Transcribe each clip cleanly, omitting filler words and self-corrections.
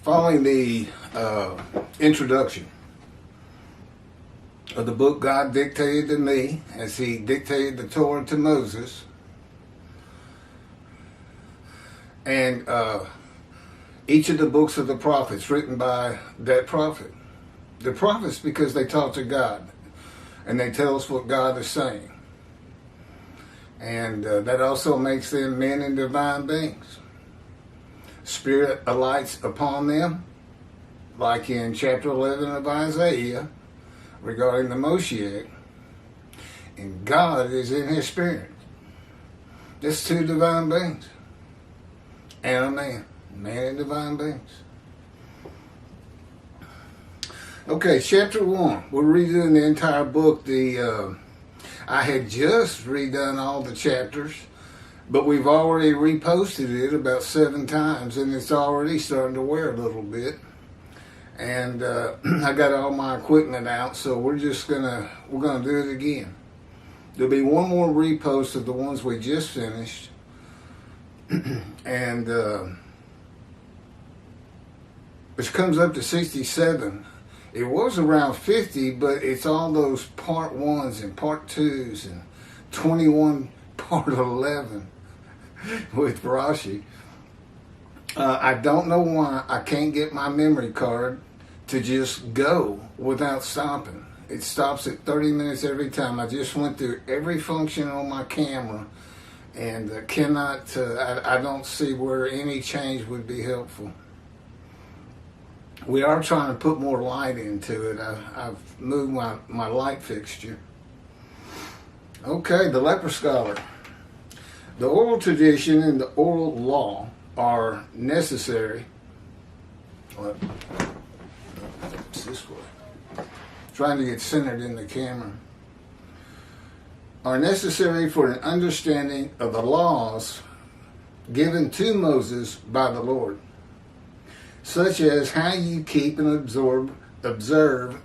Following the introduction of the book God dictated to me as he dictated the Torah to Moses, and each of the books of the prophets written by that prophet. The prophets, because they talk to God and they tell us what God is saying. And that also makes them men and divine beings. Spirit alights upon them, like in chapter 11 of Isaiah regarding the Moshiach, and God is in his spirit. That's two divine beings and a man and divine beings. Okay, chapter 1. We're redoing the entire book. I had just redone all the chapters, but we've already reposted it about 7 times, and it's already starting to wear a little bit. And I got all my equipment out, so we're gonna do it again. There'll be one more repost of the ones we just finished, and which comes up to 67. It was around 50, but it's all those part 1s and part 2s and 21 part 11 with Rashi. I don't know why I can't get my memory card to just go without stopping. It stops at 30 minutes every time. I just went through every function on my camera and I don't see where any change would be helpful. We are trying to put more light into it. I've moved my light fixture. Okay, the Leper scholar. The oral tradition and the oral law are necessary. What? It's this way. Trying to get centered in the camera. Are necessary for an understanding of the laws given to Moses by the Lord, such as how you keep and observe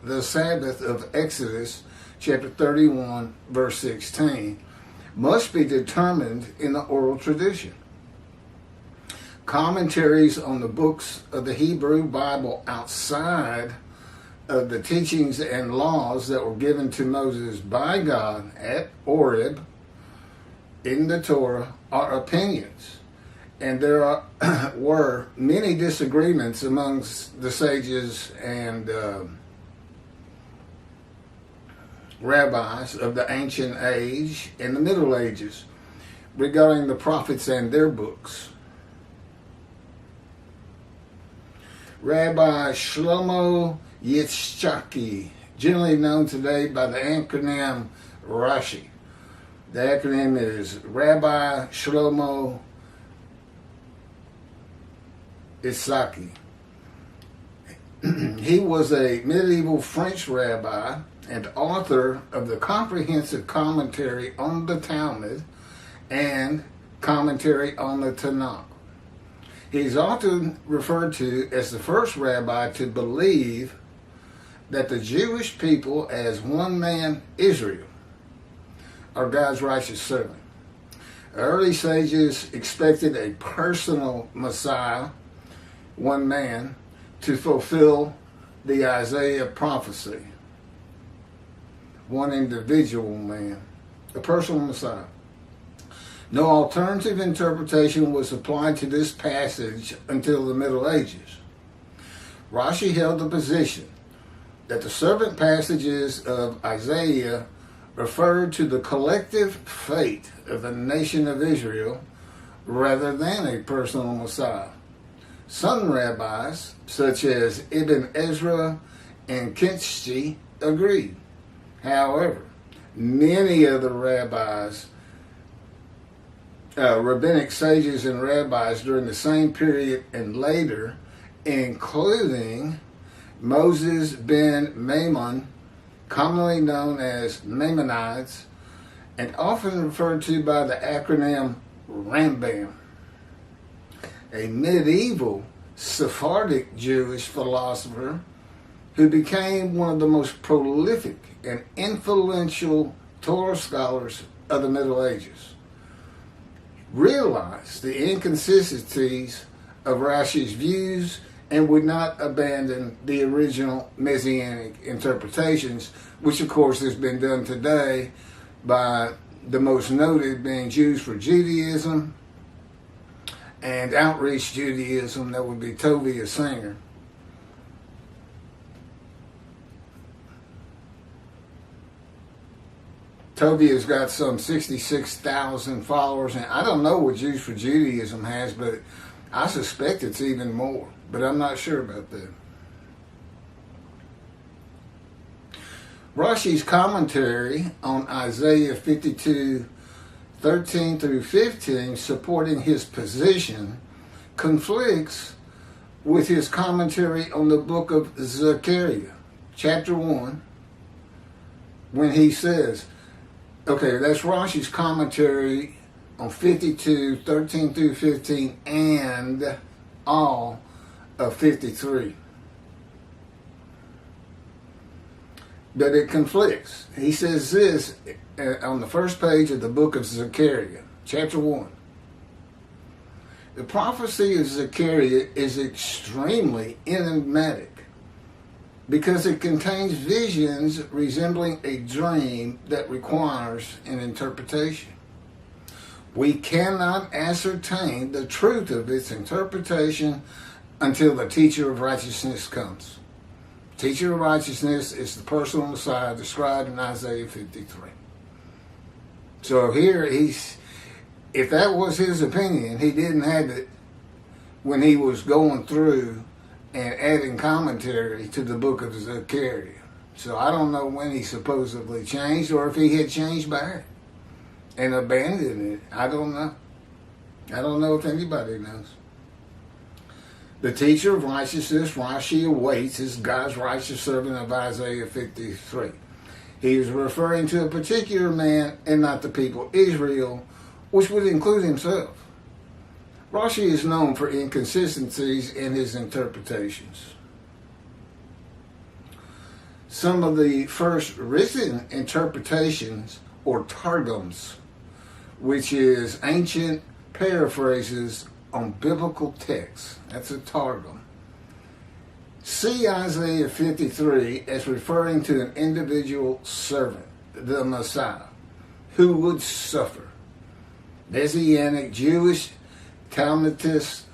the Sabbath of Exodus, chapter 31, verse 16, must be determined in the oral tradition. Commentaries on the books of the Hebrew Bible outside of the teachings and laws that were given to Moses by God at Horeb in the Torah are opinions. And there were many disagreements amongst the sages and rabbis of the ancient age and the Middle Ages regarding the prophets and their books. Rabbi Shlomo Yitzchaki, generally known today by the acronym Rashi. The acronym is RAbbi SHlomo Itzhaki. He was a medieval French rabbi and author of the comprehensive commentary on the Talmud and commentary on the Tanakh. He's often referred to as the first rabbi to believe that the Jewish people as one man, Israel, are God's righteous servant. Early sages expected a personal Messiah, one man, to fulfill the Isaiah prophecy. One individual man, a personal Messiah. No alternative interpretation was applied to this passage until the Middle Ages. Rashi held the position that the servant passages of Isaiah referred to the collective fate of the nation of Israel rather than a personal Messiah. Some rabbis, such as Ibn Ezra and Kinski, agreed. However, many of the rabbis, rabbinic sages and rabbis during the same period and later, including Moses ben Maimon, commonly known as Maimonides, and often referred to by the acronym Rambam, a medieval Sephardic Jewish philosopher who became one of the most prolific and influential Torah scholars of the Middle Ages, realized the inconsistencies of Rashi's views and would not abandon the original Messianic interpretations, which of course has been done today by the most noted being Jews for Judaism and Outreach Judaism, that would be Tovia Singer. Tovia's got some 66,000 followers, and I don't know what Jews for Judaism has, but I suspect it's even more, but I'm not sure about that. Rashi's commentary on Isaiah 52, 13 through 15, supporting his position, conflicts with his commentary on the book of Zechariah, chapter 1, when he says, okay, that's Rashi's commentary on 52, 13 through 15, and all of 53. But it conflicts. He says this on the first page of the book of Zechariah, chapter 1. The prophecy of Zechariah is extremely enigmatic because it contains visions resembling a dream that requires an interpretation. We cannot ascertain the truth of its interpretation until the teacher of righteousness comes. Teacher of righteousness is the personal Messiah described in Isaiah 53. So here if that was his opinion, he didn't have it when he was going through and adding commentary to the book of Zechariah. So I don't know when he supposedly changed, or if he had changed back and abandoned it. I don't know. I don't know if anybody knows. The teacher of righteousness, Rashi, awaits as God's righteous servant of Isaiah 53. He is referring to a particular man and not the people Israel, which would include himself. Rashi is known for inconsistencies in his interpretations. Some of the first written interpretations, or targums, which is ancient paraphrases on biblical texts, that's a targum, see Isaiah 53 as referring to an individual servant, the Messiah, who would suffer. Messianic Jewish Talmudist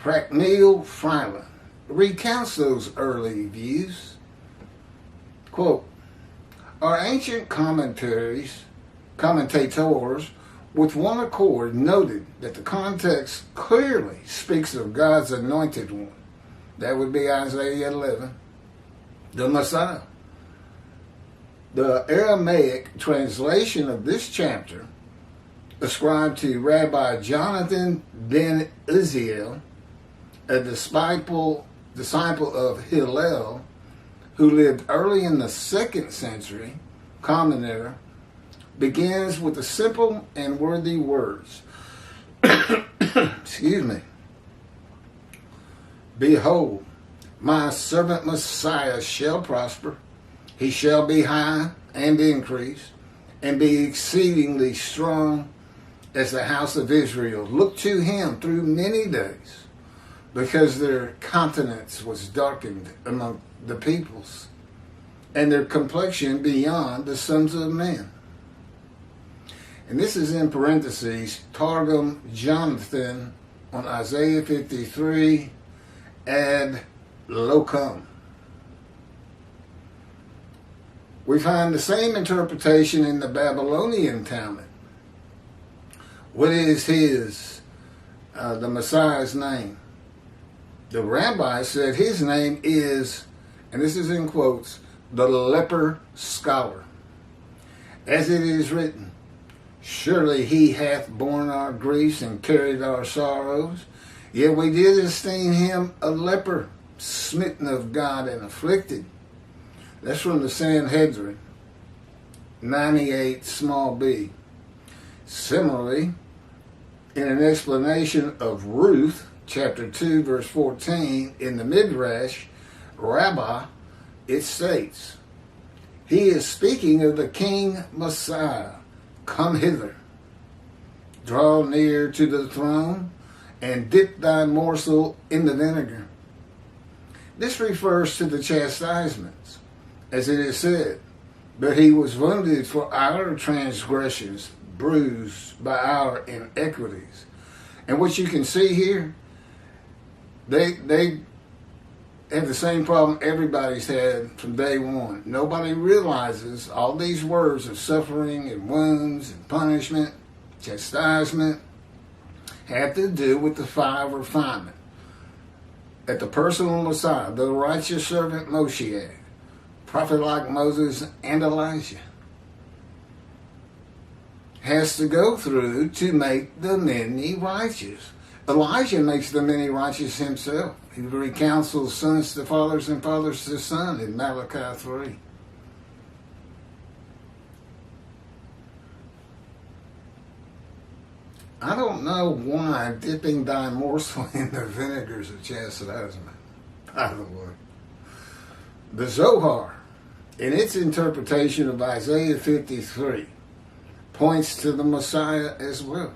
Rackneil Freiland recounts those early views. Quote, our ancient commentators with one accord noted that the context clearly speaks of God's anointed one. That would be Isaiah 11, the Messiah. The Aramaic translation of this chapter, ascribed to Rabbi Jonathan ben Uziel, a disciple of Hillel, who lived early in the 2nd century, common era, begins with the simple and worthy words. Excuse me. Behold, my servant Messiah shall prosper. He shall be high and increase, and be exceedingly strong as the house of Israel. Look to him through many days, because their countenance was darkened among the peoples, and their complexion beyond the sons of men. And this is in parentheses, Targum Jonathan on Isaiah 53, ad locum. We find the same interpretation in the Babylonian Talmud. What is the Messiah's name? The rabbi said his name is, and this is in quotes, the leper scholar. As it is written, surely he hath borne our griefs and carried our sorrows, yet we did esteem him a leper, smitten of God and afflicted. That's from the Sanhedrin, 98 small b. Similarly, in an explanation of Ruth, chapter 2, verse 14, in the Midrash, Rabbah, it states, he is speaking of the King Messiah, come hither. draw near to the throne, and dip thy morsel in the vinegar. This refers to the chastisements, as it is said, but he was wounded for our transgressions, bruised by our iniquities. And what you can see here, they have the same problem everybody's had from day one. Nobody realizes all these words of suffering and wounds and punishment, chastisement, have to do with the fire of refinement. At the personal Messiah, the righteous servant Moshiach, prophet like Moses and Elijah, has to go through to make the many righteous. Elijah makes the many righteous himself. He recounsels sons to fathers and fathers to sons in Malachi 3. I don't know why dipping thy morsel in the vinegar is a chastisement, by the way. The Zohar, in its interpretation of Isaiah 53, points to the Messiah as well.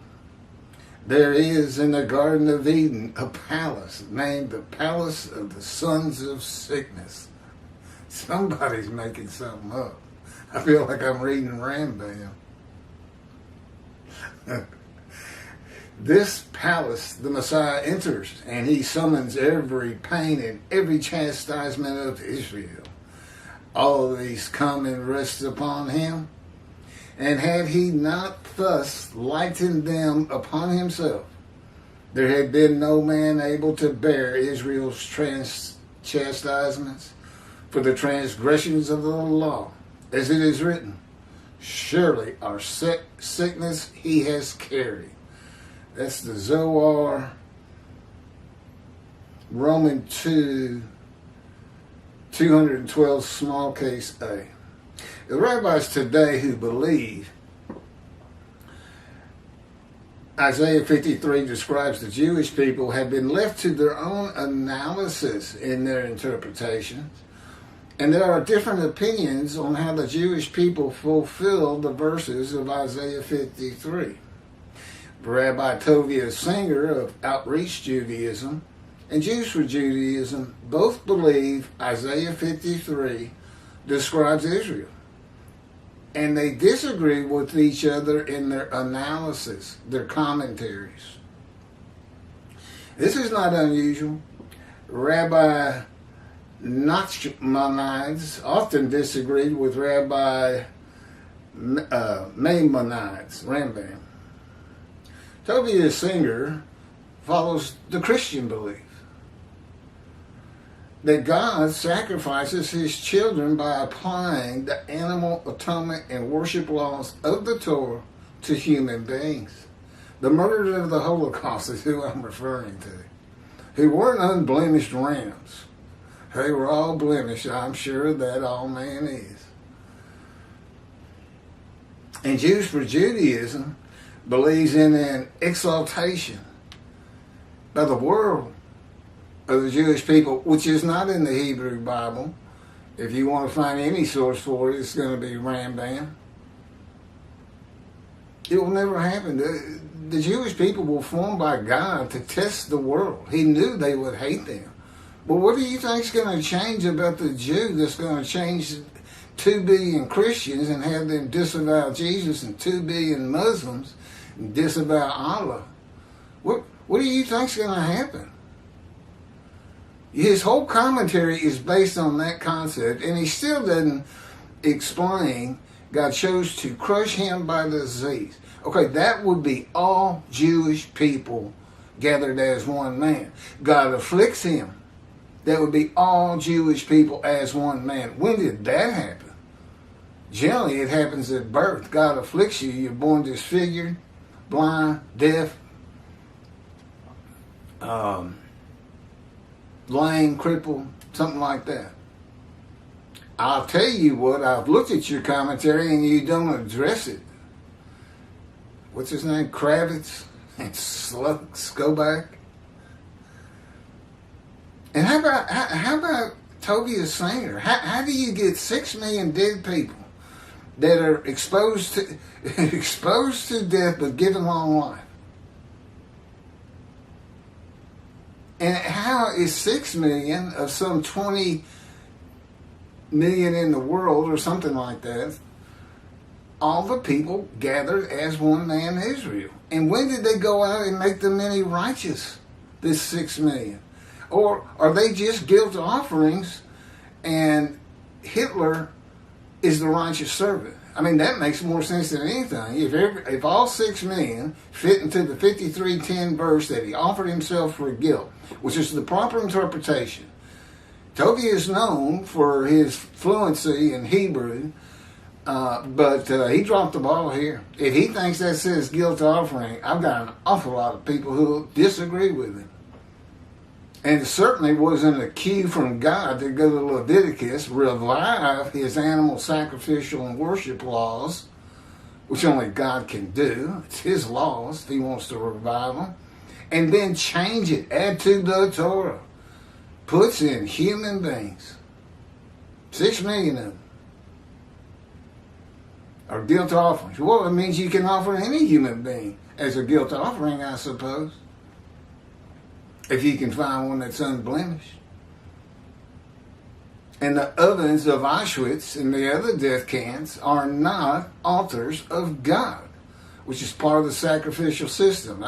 There is in the Garden of Eden a palace named the Palace of the Sons of Sickness. Somebody's making something up. I feel like I'm reading Rambam. This palace the Messiah enters, and he summons every pain and every chastisement of Israel. All of these come and rest upon him. And had he not thus lightened them upon himself, there had been no man able to bear Israel's chastisements for the transgressions of the law, as it is written, surely our sickness he has carried. That's the Zohar, Roman 2, 212, small case A. The rabbis today who believe Isaiah 53 describes the Jewish people have been left to their own analysis in their interpretations, and there are different opinions on how the Jewish people fulfill the verses of Isaiah 53. Rabbi Tovia Singer of Outreach Judaism and Jews for Judaism both believe Isaiah 53 describes Israel, and they disagree with each other in their analysis, their commentaries. This is not unusual. Rabbi Nachmanides often disagreed with Rabbi Maimonides, Rambam. Tovia Singer follows the Christian belief that God sacrifices his children by applying the animal atonement and worship laws of the Torah to human beings. The murderers of the Holocaust is who I'm referring to, who weren't unblemished rams. They were all blemished. I'm sure that all man is. And Jews for Judaism believes in an exaltation by the world of the Jewish people, which is not in the Hebrew Bible. If you want to find any source for it, it's going to be Rambam. It will never happen. The Jewish people were formed by God to test the world. He knew they would hate them. But what do you think is going to change about the Jew that's going to change 2 billion Christians and have them disavow Jesus and 2 billion Muslims and disavow Allah? What do you think is going to happen? His whole commentary is based on that concept, and he still doesn't explain God chose to crush him by disease. Okay, that would be all Jewish people gathered as one man. God afflicts him. That would be all Jewish people as one man. When did that happen? Generally, it happens at birth. God afflicts you. You're born disfigured, blind, deaf, lame, crippled, something like that. I'll tell you what, I've looked at your commentary and you don't address it. What's his name? Kravitz and Skoback. And how about Tovia Singer? How do you get 6 million dead people that are exposed to death but given long life. And how is 6 million of some 20 million in the world or something like that, all the people gathered as one man Israel? And when did they go out and make the many righteous, this 6 million? Or are they just guilt offerings and Hitler is the righteous servant? I mean, that makes more sense than anything. If all 6 million fit into the 53:10 verse that he offered himself for guilt, which is the proper interpretation. Toby is known for his fluency in Hebrew, but he dropped the ball here. If he thinks that says guilt offering, I've got an awful lot of people who disagree with him. And it certainly wasn't a cue from God to go to Leviticus, revive his animal sacrificial and worship laws, which only God can do. It's his laws if he wants to revive them. And then change it, add to the Torah. Puts in human beings. 6 million of them are guilt offerings. Well, it means you can offer any human being as a guilt offering, I suppose. If you can find one that's unblemished. And the ovens of Auschwitz and the other death camps are not altars of God, which is part of the sacrificial system.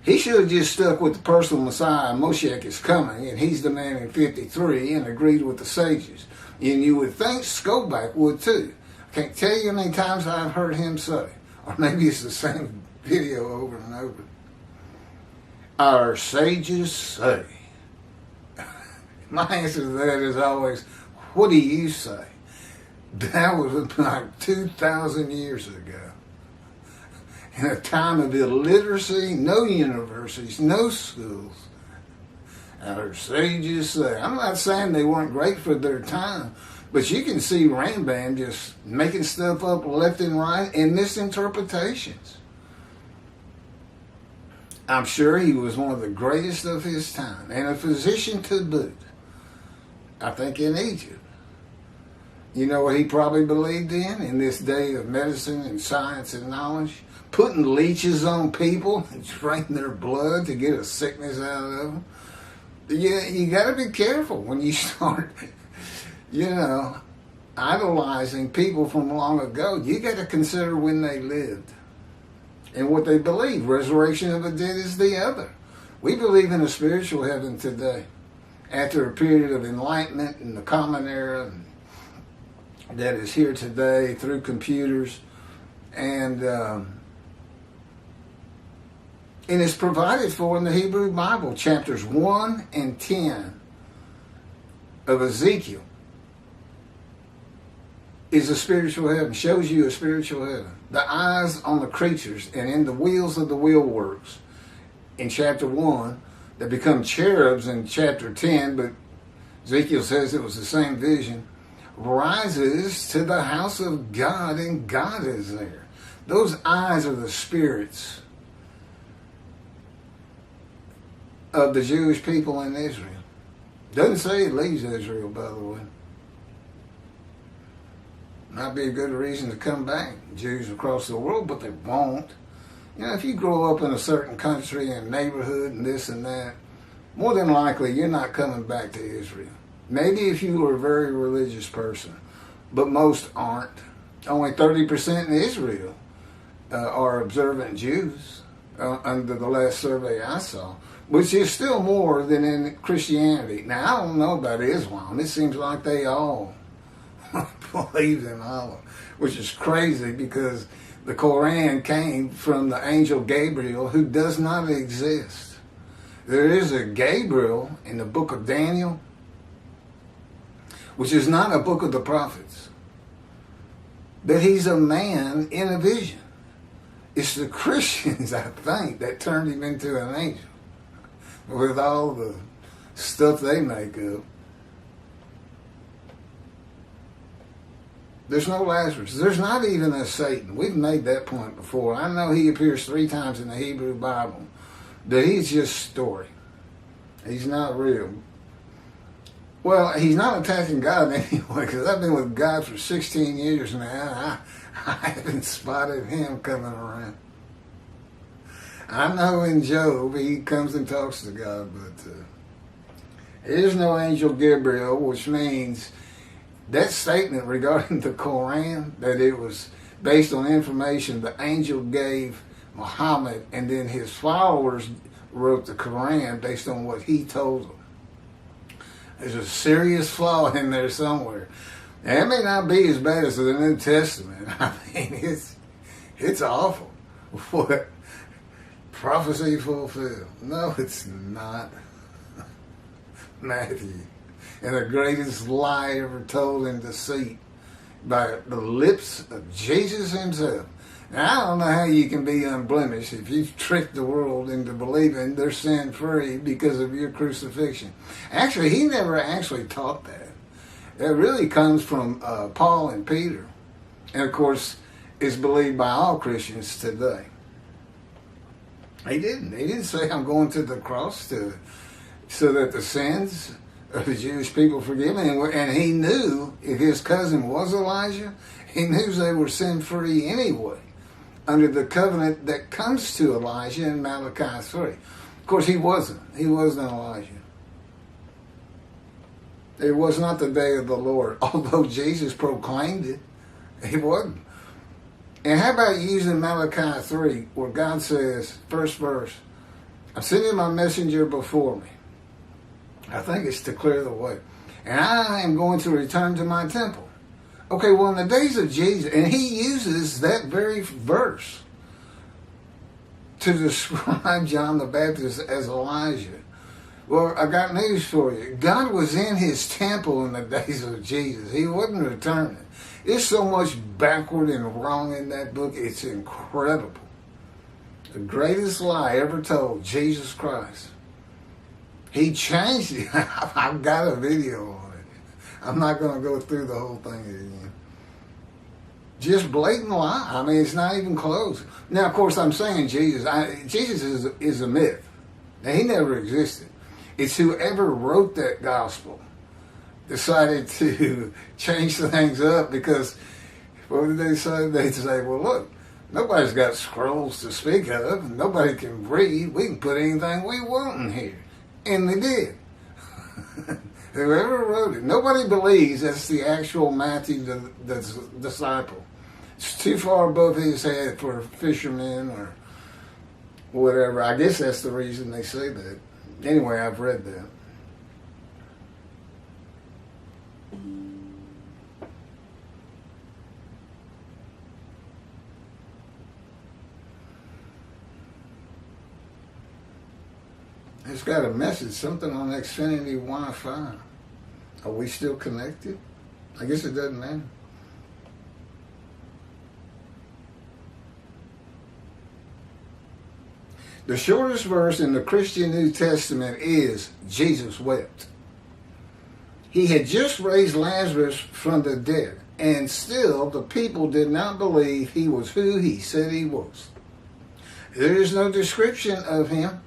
He should have just stuck with the personal Messiah. Moshiach is coming, and he's the man in 53, and agreed with the sages. And you would think Skoback would too. I can't tell you how many times I've heard him say, or maybe it's the same video over and over. Our sages say. My answer to that is always, what do you say? That was like 2,000 years ago. In a time of illiteracy, no universities, no schools. Our sages say. I'm not saying they weren't great for their time, but you can see Rambam just making stuff up left and right and misinterpretations. I'm sure he was one of the greatest of his time, and a physician to boot. I think in Egypt. You know what he probably believed in this day of medicine and science and knowledge? Putting leeches on people and draining their blood to get a sickness out of them. Yeah, you got to be careful when you start, idolizing people from long ago. You got to consider when they lived and what they believe. Resurrection of the dead is the other. We believe in a spiritual heaven today. After a period of enlightenment in the common era that is here today through computers, and it's provided for in the Hebrew Bible, chapters 1 and 10 of Ezekiel is a spiritual heaven, shows you a spiritual heaven. The eyes on the creatures and in the wheels of the wheelworks in chapter 1 that become cherubs in chapter 10, but Ezekiel says it was the same vision, rises to the house of God, and God is there. Those eyes are the spirits of the Jewish people in Israel. Doesn't say it leaves Israel, by the way. Might be a good reason to come back, Jews across the world, but they won't. If you grow up in a certain country and neighborhood and this and that, more than likely you're not coming back to Israel. Maybe if you were a very religious person, but most aren't. Only 30% in Israel are observant Jews under the last survey I saw, which is still more than in Christianity. Now, I don't know about Islam. It seems like they all believe in Allah, which is crazy because the Quran came from the angel Gabriel, who does not exist. There is a Gabriel in the book of Daniel, which is not a book of the prophets, but he's a man in a vision. It's the Christians, I think, that turned him into an angel with all the stuff they make up. There's no Lazarus. There's not even a Satan. We've made that point before. I know he appears 3 times in the Hebrew Bible, but he's just story. He's not real. Well, he's not attacking God anyway, because I've been with God for 16 years now. I haven't spotted him coming around. I know in Job he comes and talks to God, but there is no angel Gabriel, which means that statement regarding the Quran, that it was based on information the angel gave Muhammad, and then his followers wrote the Quran based on what he told them. There's a serious flaw in there somewhere. And it may not be as bad as the New Testament. I mean, it's awful. What? Prophecy fulfilled. No, it's not. Matthew. And the greatest lie ever told in deceit by the lips of Jesus himself. Now, I don't know how you can be unblemished if you've tricked the world into believing they're sin-free because of your crucifixion. Actually, he never actually taught that. It really comes from Paul and Peter. And, of course, it's believed by all Christians today. He didn't. He didn't say, I'm going to the cross so that the sins of the Jewish people forgiven. And he knew if his cousin was Elijah, he knew they were sin-free anyway, under the covenant that comes to Elijah in Malachi 3. Of course, he wasn't. He wasn't Elijah. It was not the day of the Lord, although Jesus proclaimed it. He wasn't. And how about using Malachi 3, where God says, first verse, I'm sending my messenger before me. I think it's to clear the way. And I am going to return to my temple. Okay, well, in the days of Jesus, and he uses that very verse to describe John the Baptist as Elijah. Well, I got news for you. God was in his temple in the days of Jesus. He wasn't returning. There's so much backward and wrong in that book. It's incredible. The greatest lie ever told, Jesus Christ. He changed it. I've got a video on it. I'm not going to go through the whole thing again. Just blatant lie. I mean, it's not even close. Now, of course, I'm saying Jesus. Jesus is a myth. Now, he never existed. It's whoever wrote that gospel decided to change things up because, what did they say? They'd say, well, look, nobody's got scrolls to speak of. Nobody can read. We can put anything we want in here. And they did. Whoever wrote it. Nobody believes that's the actual Matthew, the disciple. It's too far above his head for fishermen or whatever. I guess that's the reason they say that. Anyway, I've read that. It's got a message, something on Xfinity Wi-Fi. Are we still connected? I guess it doesn't matter. The shortest verse in the Christian New Testament is, Jesus wept. He had just raised Lazarus from the dead, and still the people did not believe he was who he said he was. There is no description of him.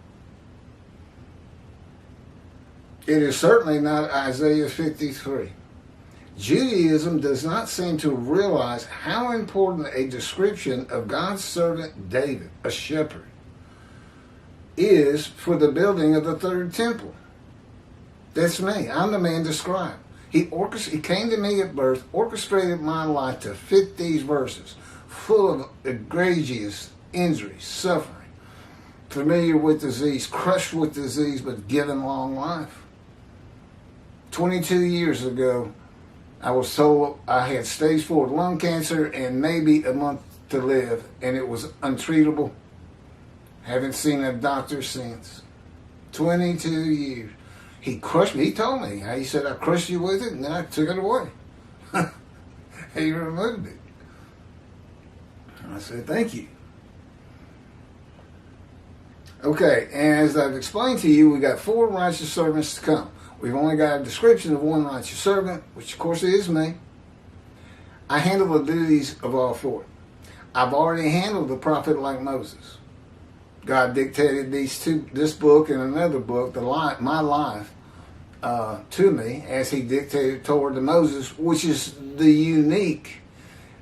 It is certainly not Isaiah 53. Judaism does not seem to realize how important a description of God's servant David, a shepherd, is for the building of the third temple. That's me. I'm the man described. He came to me at birth, orchestrated my life to fit these verses, full of egregious injuries, suffering, familiar with disease, crushed with disease, but given long life. 22 years ago, I was told I had stage 4 lung cancer and maybe a month to live, and it was untreatable. Haven't seen a doctor since. 22 years. He crushed me. He told me. He said, I crushed you with it, and then I took it away. He removed it. I said, thank you. Okay, and as I've explained to you, we got 4 righteous servants to come. We've only got a description of one righteous servant, which of course is me. I handle the duties of all 4. I've already handled the prophet like Moses. God dictated this book and another book, my life, to me as he dictated Torah to Moses, which is the unique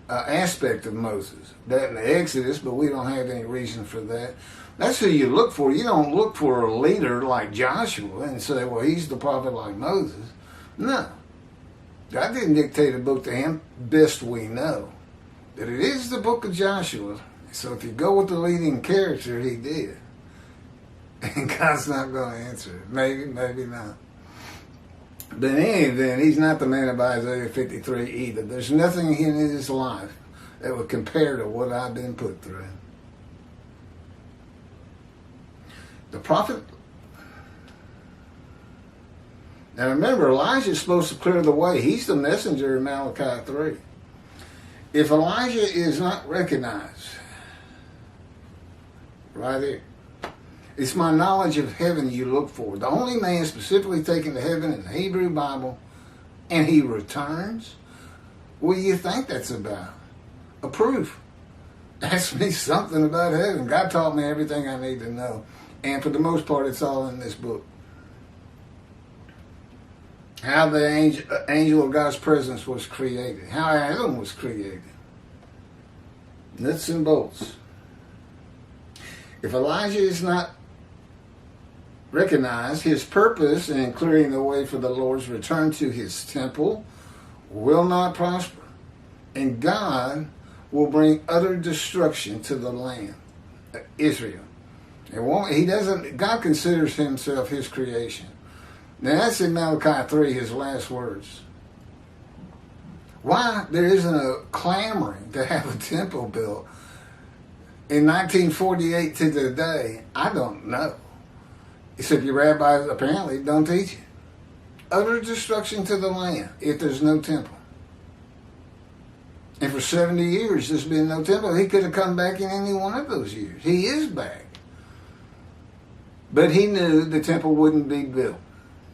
aspect of Moses. That in the Exodus, but we don't have any reason for that. That's who you look for. You don't look for a leader like Joshua and say, well, he's the prophet like Moses. No. God didn't dictate a book to him, best we know. That it is the book of Joshua. So if you go with the leading character, he did. And God's not going to answer it. Maybe, maybe not. But in any event, he's not the man of Isaiah 53 either. There's nothing in his life that would compare to what I've been put through. The prophet. Now remember, Elijah's supposed to clear the way. He's the messenger in Malachi 3. If Elijah is not recognized, right there, it's my knowledge of heaven you look for. The only man specifically taken to heaven in the Hebrew Bible, and he returns. What do you think that's about? A proof. Ask me something about heaven. God taught me everything I need to know. And for the most part, it's all in this book. How the angel of God's presence was created. How Adam was created. Nuts and bolts. If Elijah is not recognized, his purpose in clearing the way for the Lord's return to his temple will not prosper. And God will bring utter destruction to the land, Israel. God considers himself his creation. Now that's in Malachi 3, his last words. Why there isn't a clamoring to have a temple built in 1948 to today, I don't know. Except your rabbis apparently don't teach it. Utter destruction to the land if there's no temple. And for 70 years there's been no temple. He could have come back in any one of those years. He is back. But he knew the temple wouldn't be built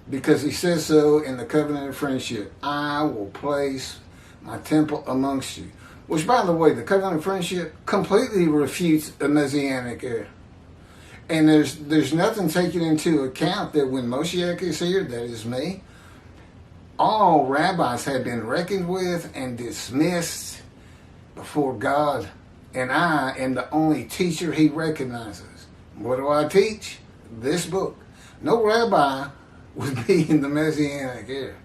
because he says so in the covenant of friendship. I will place my temple amongst you. Which, by the way, the covenant of friendship completely refutes the Messianic era. And there's nothing taken into account that when Moshiach is here, that is me, all rabbis have been reckoned with and dismissed before God. And I am the only teacher he recognizes. What do I teach? This book. No rabbi would be in the Messianic era.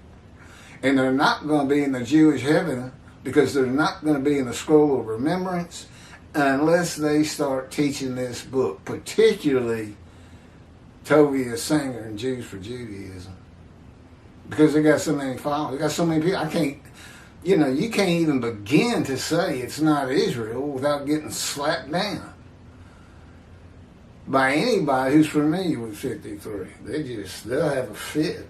And they're not going to be in the Jewish heaven because they're not going to be in the scroll of remembrance unless they start teaching this book, particularly Tovia Singer and Jews for Judaism. Because they got so many followers. They got so many people. You can't even begin to say it's not Israel without getting slapped down by anybody who's familiar with 53. They'll have a fit.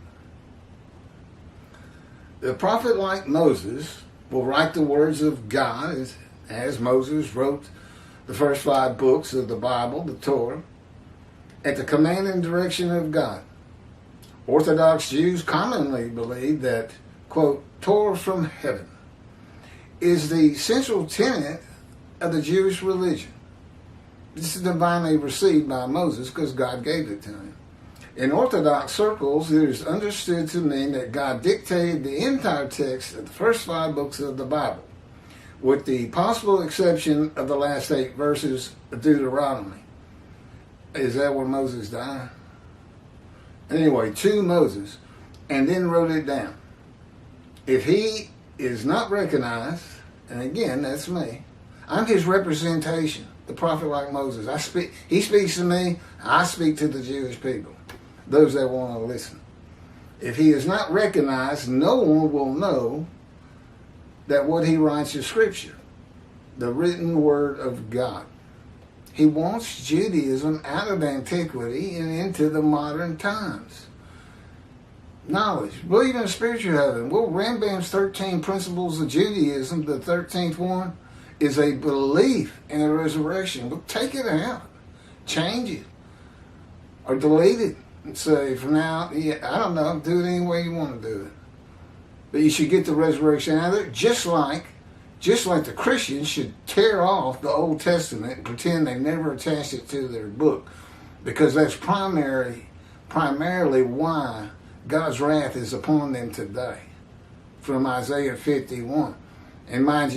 The prophet like Moses will write the words of God as Moses wrote the first 5 books of the Bible, the Torah, at the command and direction of God. Orthodox Jews commonly believe that, quote, Torah from heaven is the central tenet of the Jewish religion. This is divinely received by Moses because God gave it to him. In Orthodox circles, it is understood to mean that God dictated the entire text of the first 5 books of the Bible, with the possible exception of the last 8 verses of Deuteronomy. Is that where Moses died? Anyway, to Moses, and then wrote it down. If he is not recognized, and again, that's me, I'm his representation. The prophet like Moses. He speaks to me, I speak to the Jewish people, those that want to listen. If he is not recognized, no one will know that what he writes is Scripture, the written word of God. He wants Judaism out of antiquity and into the modern times. Knowledge. Believe in a spiritual heaven. Well, Rambam's 13 principles of Judaism, the 13th one, is a belief in a resurrection. But take it out. Change it. Or delete it. And say, from now, I don't know, do it any way you want to do it. But you should get the resurrection out of it, just like the Christians should tear off the Old Testament and pretend they never attached it to their book. Because that's primarily why God's wrath is upon them today, from Isaiah 51. And mind you,